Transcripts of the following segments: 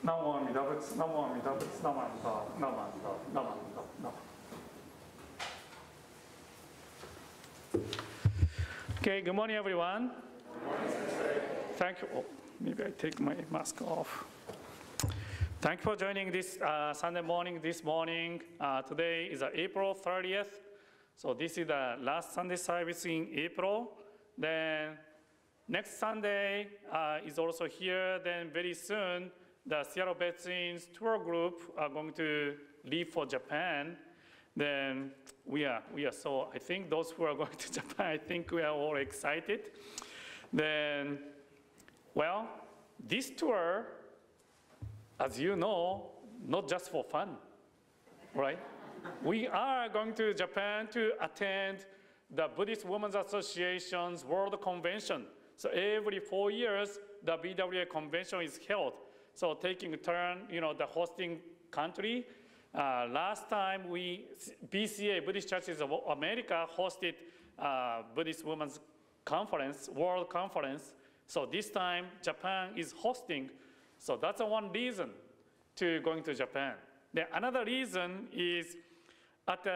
남원입니다. 남원입니다. 남원입니다. Okay, good morning, everyone. Thank you. Oh, maybe I take my mask off. Thank you for joining this Sunday morning. This morning, today is April 30th. So this is the last Sunday service in April. Then next Sunday is also here. Then very soon, the Seattle Veterans tour group are going to leave for Japan. Then we are so, I think those who are going to Japan, I think we are all excited. Then, well, this tour, as you know, not just for fun, right? We are going to Japan to attend the Buddhist Women's Association's World Convention. So every 4 years, the BWA convention is held. So taking a turn, the hosting country. Last time BCA, Buddhist Churches of America, hosted Buddhist Women's Conference, World Conference. So this time, Japan is hosting. So that's one reason to going to Japan. Then another reason is at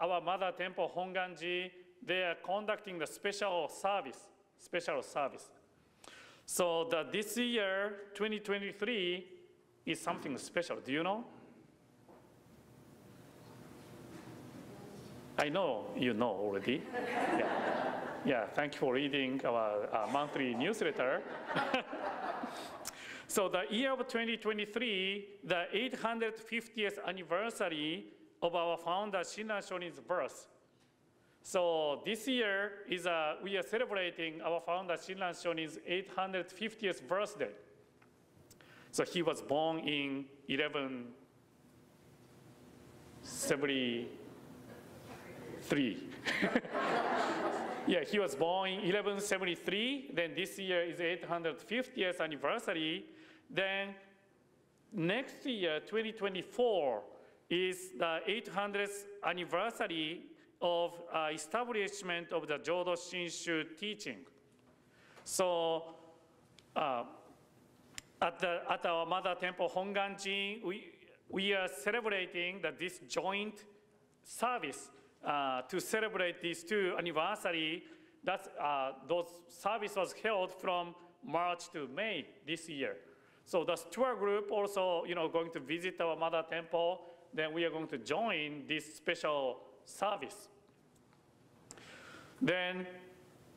our mother temple, Honganji, they are conducting the special service. So this year, 2023, is something special. Do you know? I know you know already. Yeah, thank you for reading our monthly newsletter. So the year of 2023, the 850th anniversary of our founder Shinran Shonin's birth. So this year is we are celebrating our founder Shinran Shonin's 850th birthday. So he was born in 1173. Yeah, he was born in 1173. Then this year is 850th anniversary. Then next year, 2024, is the 800th anniversary of establishment of the Jodo Shinshu teaching. So at our mother temple, Honganji, we are celebrating this joint service to celebrate these two anniversary. Those service was held from March to May this year. So the tour group also, going to visit our mother temple. Then we are going to join this special service. Then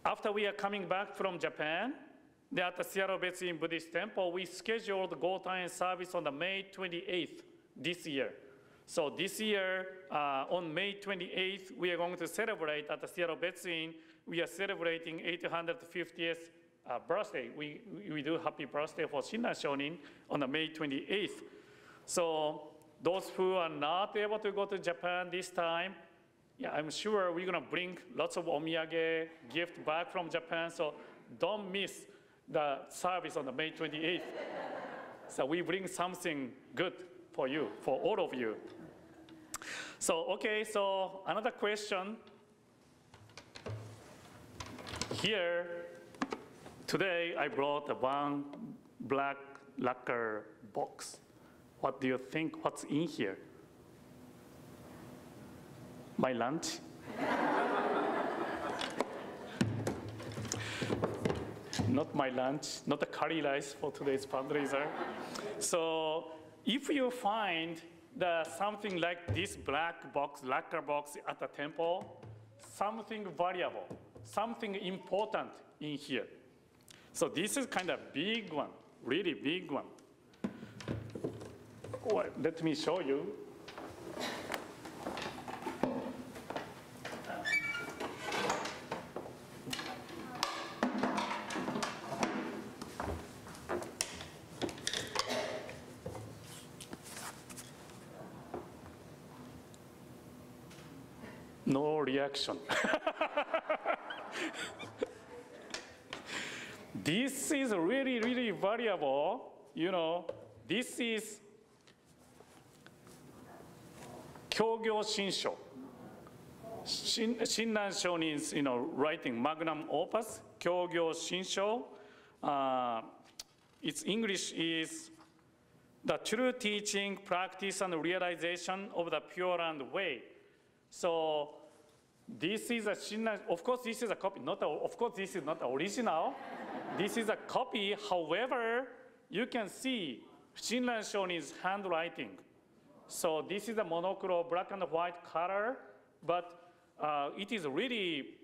after we are coming back from Japan, at the Seattle Veterans Buddhist Temple, we scheduled Go Time service on the May 28th this year. So this year, on May 28th, we are going to celebrate at the Seattle Veterans. We are celebrating 850th birthday. We do happy birthday for Shinran Shonin on the May 28th. So those who are not able to go to Japan this time, yeah, I'm sure we're gonna bring lots of omiyage gift back from Japan, so don't miss the service on the May 28th. So we bring something good for you, for all of you. So, okay, so another question. Here, today I brought one black lacquer box. What do you think, what's in here? My lunch? Not my lunch, not the curry rice for today's fundraiser. So if you find something like this black box, lacquer box at the temple, something valuable, something important in here. So this is kind of big one, really big one. Well, let me show you. No reaction. This is really, really valuable. This is Kyogyo Shinsho. Shinran Shonin's, writing Magnum Opus, Kyogyo Shinsho. Its English is the true teaching, practice, and realization of the Pure Land Way. So this is a Shinran, of course this is a copy, of course this is not the original. This is a copy, however, you can see Shinran Shonin's handwriting. So this is a monochrome black and white color, but it is really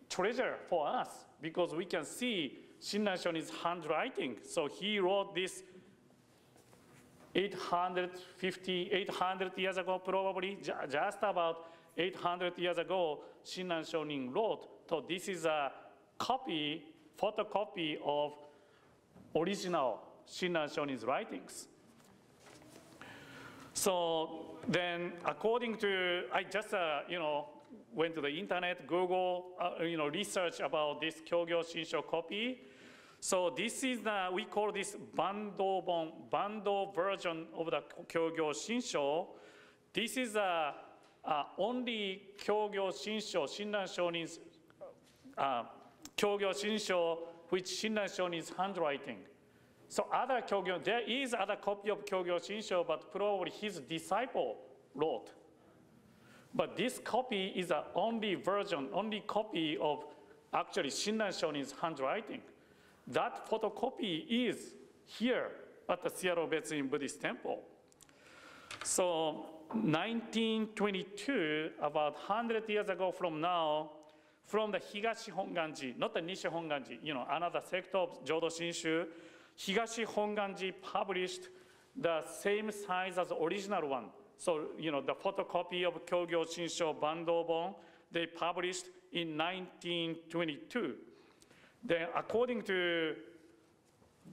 treasure for us because we can see Shinran Shonin's handwriting. So he wrote this 800 years ago, probably, just about 800 years ago, Shinran Shonin wrote. So this is a copy, photocopy of original Shinran Shonin's writings. So then, according to, I just, went to the internet, Google, research about this Kyogyo Shinsho copy. So this is the, we call this bando version of the Kyogyo Shinsho. This is the only Kyogyo Shinsho, Shinran Shonin's Kyogyo Shinsho, which Shinran Shonin's handwriting. So other Kyogyo, there is other copy of Kyogyo Shinsho, but probably his disciple wrote. But this copy is the only version, only copy of actually Shinran Shonin's handwriting. That photocopy is here at the Seattle Betsuin Buddhist Temple. So 1922, about 100 years ago from now, from the Higashi Honganji, not the Nishi Honganji, another sect of Jodo Shinshu, Higashi Honganji published the same size as the original one. So, the photocopy of Kyogyo Shinsho Bandobon, they published in 1922. Then, according to,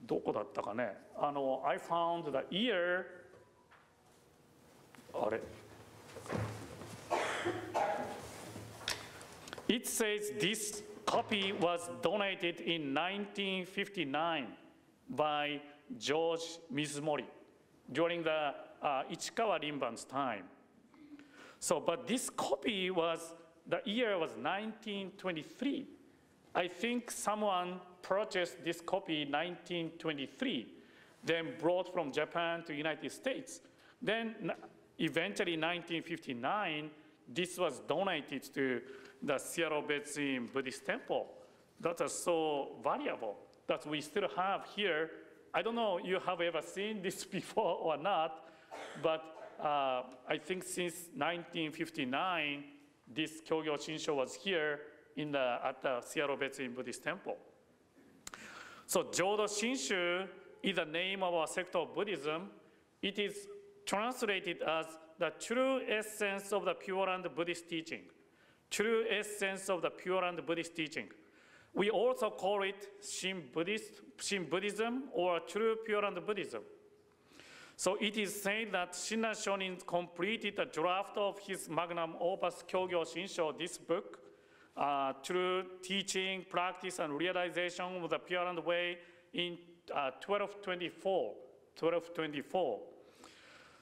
どこだったかね? I found the year, あれ? It says this copy was donated in 1959 by George Mizumori during the Ichikawa Rinban's time. So, but this copy was, the year was 1923. I think someone purchased this copy in 1923, then brought from Japan to United States. Then eventually 1959, this was donated to the Seattle Betsuin Buddhist Temple. That is so valuable that we still have here. I don't know you have ever seen this before or not, but I think since 1959, this Kyogyo Shinsho was here at the Seattle Betsuin Buddhist Temple. So Jodo Shinshu is the name of our sect of Buddhism. It is translated as the true essence of the Pure Land Buddhist teaching. True essence of the Pure Land Buddhist teaching. We also call it Shin Buddhism or True Pure Land Buddhism. So it is said that Shinran Shonin completed a draft of his Magnum Opus Kyogyo Shinsho, this book, True Teaching, Practice, and Realization of the Pure Land Way in 1224.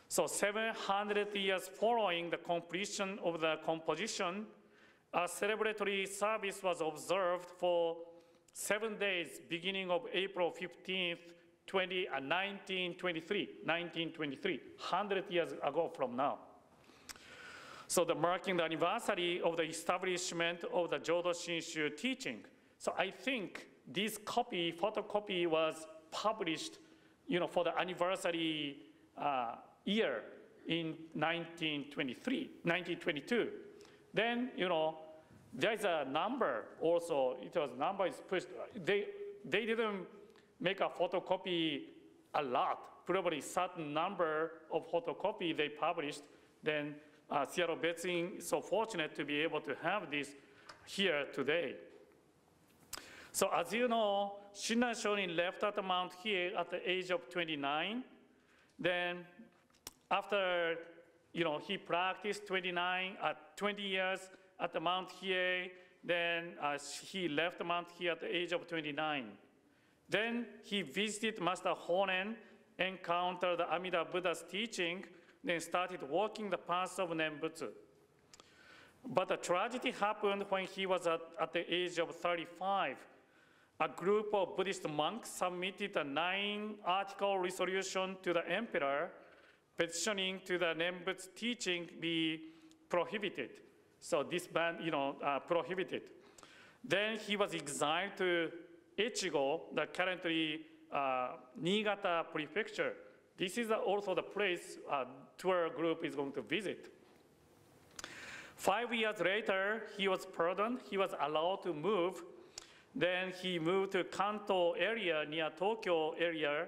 So 700 years following the completion of the composition, a celebratory service was observed for 7 days, beginning of April 15th, 1923, 100 years ago from now. So marking the anniversary of the establishment of the Jodo Shinshu teaching. So I think this copy, photocopy, was published, for the anniversary year in 1922. Then, there's a number also. Number is pushed. They didn't make a photocopy a lot. Probably certain number of photocopy they published. Then Seattle Betsuin is so fortunate to be able to have this here today. So as you know, Shinran Shonin left at Mount Hiei at the age of 29. Then after, he practiced 20 years at the Mount Hiei. Then he left Mount Hiei at the age of 29. Then he visited Master Honen, encountered the Amida Buddha's teaching, then started walking the path of Nembutsu. But a tragedy happened when he was at the age of 35. a group of Buddhist monks submitted a 9-article resolution to the emperor petitioning to the Nembut's teaching be prohibited. So this ban, prohibited. Then he was exiled to Echigo, the currently Niigata prefecture. This is also the place tour group is going to visit. 5 years later, he was pardoned. He was allowed to move. Then he moved to Kanto area near Tokyo area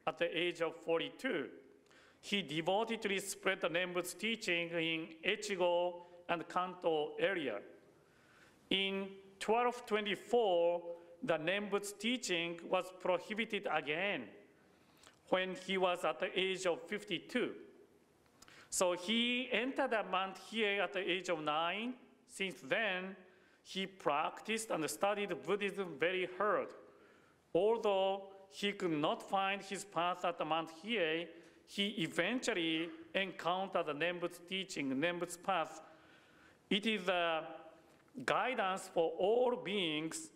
at the age of 42. He devotedly spread the Nembut's teaching in Echigo and Kanto area. In 1224, the Nembut's teaching was prohibited again when he was at the age of 52. So he entered the Mount Hiei at the age of 9. Since then, he practiced and studied Buddhism very hard. Although he could not find his path at the Mount Hiei, he eventually encountered the Nembut's teaching, Nembut's path. It is a guidance for all beings.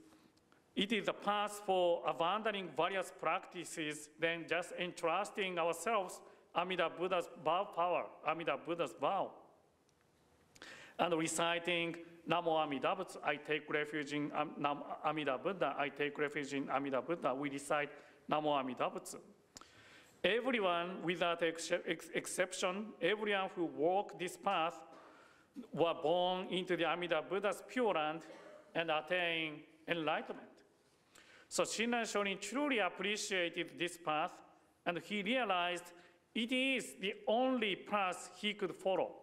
It is a path for abandoning various practices, then just entrusting ourselves Amida Buddha's vow power, Amida Buddha's vow. And reciting Namo Amida Butsu, I take refuge in Amida Buddha, I take refuge in Amida Buddha. We recite Namo Amida Butsu. Everyone, without exception, everyone who walked this path were born into the Amida Buddha's Pure Land and attained enlightenment. So Shinran Shonin truly appreciated this path, and he realized it is the only path he could follow.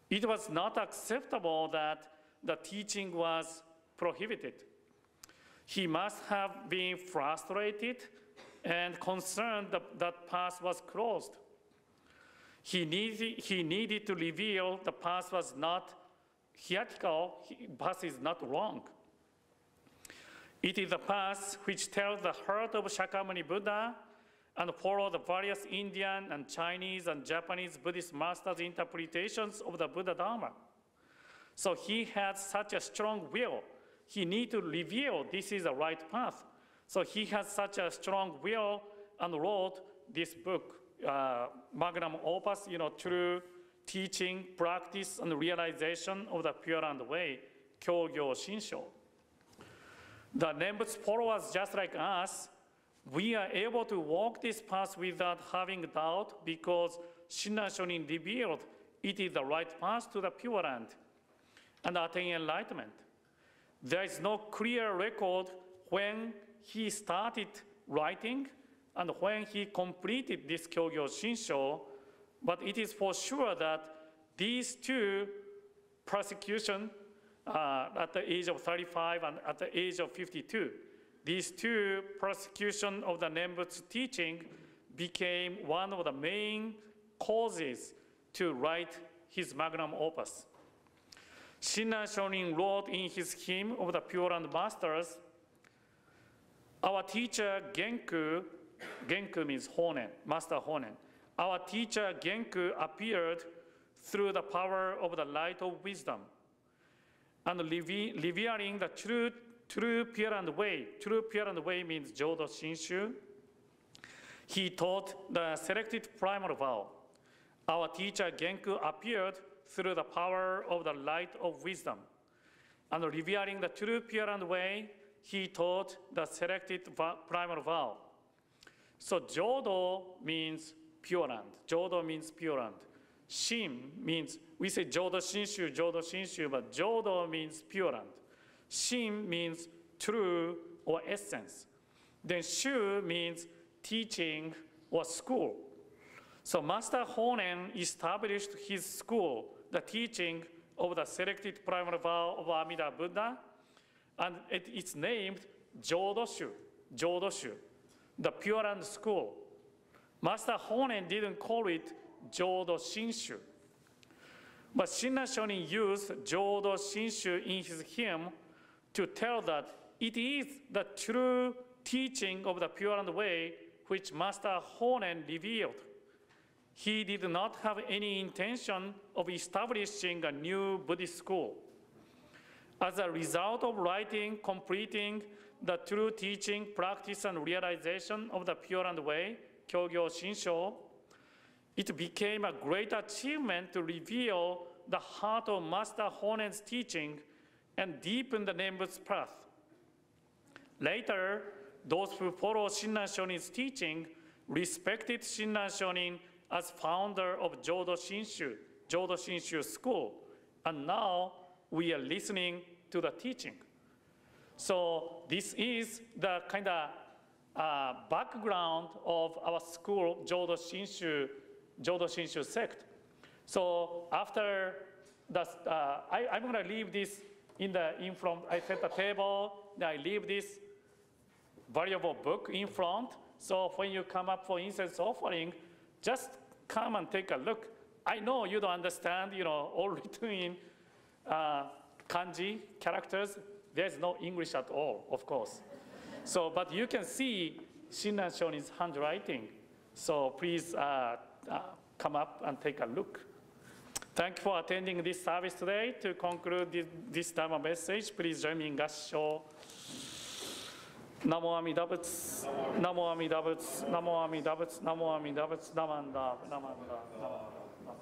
It was not acceptable that the teaching was prohibited. He must have been frustrated and concerned that that path was closed. He needed to reveal the path was not heretical, path is not wrong. It is a path which tells the heart of Shakyamuni Buddha and follow the various Indian and Chinese and Japanese Buddhist masters' interpretations of the Buddha Dharma. So he had such a strong will. He needed to reveal this is the right path. So he had such a strong will and wrote this book, Magnum Opus, true teaching, practice, and realization of the Pure Land Way, Kyogyo Shinsho. The Nembut's followers, just like us, we are able to walk this path without having doubt because Shinran Shonin revealed it is the right path to the Pure Land and attain enlightenment. There is no clear record when he started writing and when he completed this Kyogyo Shinsho, but it is for sure that these two persecutions at the age of 35 and at the age of 52, these two persecutions of the Nembut's teaching became one of the main causes to write his Magnum Opus. Shinran Shonin wrote in his hymn of the Pure Land Masters, our teacher Genku, Genku means Honen, Master Honen. Our teacher Genku appeared through the power of the light of wisdom and revealing the true Pure Land Way. True Pure Land Way means Jodo Shinshu. He taught the selected primal vow. Our teacher Genku appeared through the power of the light of wisdom. And revealing the true Pure Land Way, he taught the selected primal vow. So Jodo means Pure Land. Jodo means Pure Land. Shin means, we say Jodo Shinshu, but Jodo means Pure Land. Shin means true or essence. Then Shu means teaching or school. So Master Honen established his school, the teaching of the selected primal vow of Amida Buddha, and it's named Jodoshu, the Pure Land School. Master Honen didn't call it Jodo Shinshu. But Shinran Shonin used Jodo Shinshu in his hymn to tell that it is the true teaching of the Pure Land Way which Master Honen revealed. He did not have any intention of establishing a new Buddhist school. As a result of writing, completing the true teaching, practice, and realization of the Pure Land Way, Kyogyo Shinsho, it became a great achievement to reveal the heart of Master Honen's teaching and deepen the Nembutsu path. Later, those who follow Shinran Shonin's teaching respected Shinran Shonin as founder of Jodo Shinshu school, and now we are listening to the teaching. So this is the kind of background of our school, Jodo Shinshu sect. So after the, I'm going to leave this in front. I set the table. Then I leave this valuable book in front. So when you come up for incense offering, just come and take a look. I know you don't understand, all written in kanji characters. There's no English at all, of course. So, but you can see Shinran Shonin's handwriting. So please come up and take a look. Thank you for attending this service today. To conclude this Dharma message, please join me in Gassho. Namo Amida Butsu, Namo Amida Butsu, Namo Amida Butsu, Namo Amida Butsu, Namanda, Namanda, Namanda.